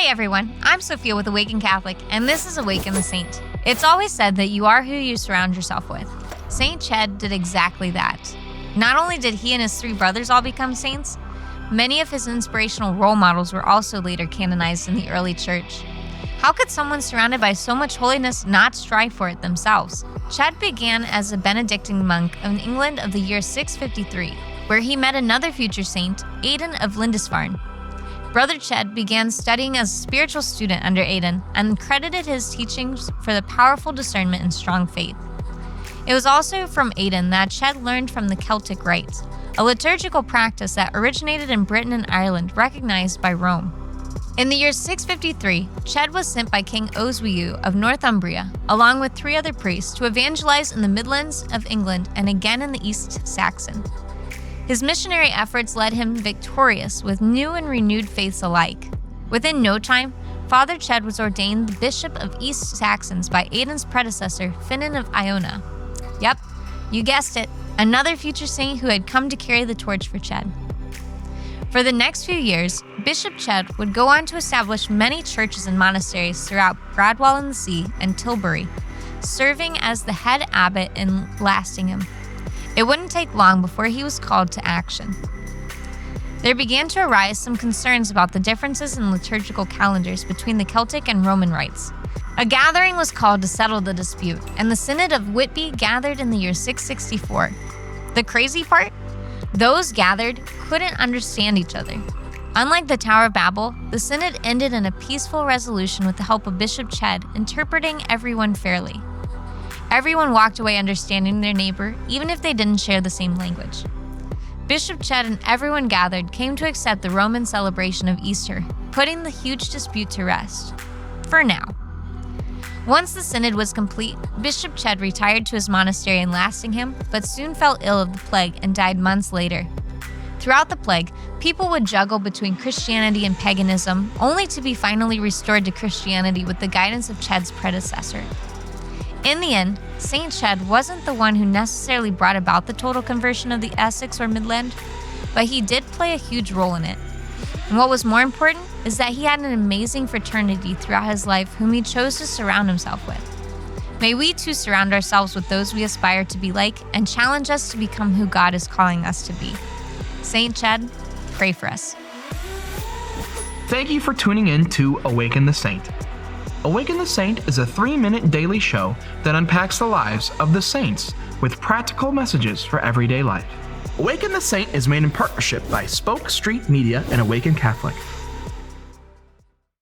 Hey everyone, I'm Sophia with Awaken Catholic, and this is Awaken the Saint. It's always said that you are who you surround yourself with. Saint Cedd did exactly that. Not only did he and his 3 brothers all become saints, many of his inspirational role models were also later canonized in the early church. How could someone surrounded by so much holiness not strive for it themselves? Cedd began as a Benedictine monk in England of the year 653, where he met another future saint, Aidan of Lindisfarne. Brother Cedd began studying as a spiritual student under Aidan and credited his teachings for the powerful discernment and strong faith. It was also from Aidan that Cedd learned from the Celtic rites, a liturgical practice that originated in Britain and Ireland, recognized by Rome. In the year 653, Cedd was sent by King Oswiu of Northumbria, along with 3 other priests, to evangelize in the Midlands of England and again in the East Saxon. His missionary efforts led him victorious with new and renewed faiths alike. Within no time, Father Cedd was ordained the Bishop of East Saxons by Aidan's predecessor, Finan of Iona. Yep, you guessed it, another future saint who had come to carry the torch for Cedd. For the next few years, Bishop Cedd would go on to establish many churches and monasteries throughout Bradwell-on-Sea and Tilbury, serving as the head abbot in Lastingham. It wouldn't take long before he was called to action. There began to arise some concerns about the differences in liturgical calendars between the Celtic and Roman rites. A gathering was called to settle the dispute, and the Synod of Whitby gathered in the year 664. The crazy part? Those gathered couldn't understand each other. Unlike the Tower of Babel, the Synod ended in a peaceful resolution with the help of Bishop Cedd interpreting everyone fairly. Everyone walked away understanding their neighbor, even if they didn't share the same language. Bishop Cedd and everyone gathered came to accept the Roman celebration of Easter, putting the huge dispute to rest. For now. Once the synod was complete, Bishop Cedd retired to his monastery in Lastingham, but soon fell ill of the plague and died months later. Throughout the plague, people would juggle between Christianity and paganism, only to be finally restored to Christianity with the guidance of Cedd's predecessor. In the end, Saint Cedd wasn't the one who necessarily brought about the total conversion of the Essex or Midland, but he did play a huge role in it. And what was more important is that he had an amazing fraternity throughout his life whom he chose to surround himself with. May we too surround ourselves with those we aspire to be like and challenge us to become who God is calling us to be. Saint Cedd, pray for us. Thank you for tuning in to Awaken the Saint. Awaken the Saint is a 3-minute daily show that unpacks the lives of the saints with practical messages for everyday life. Awaken the Saint is made in partnership by Spoke Street Media and Awaken Catholic.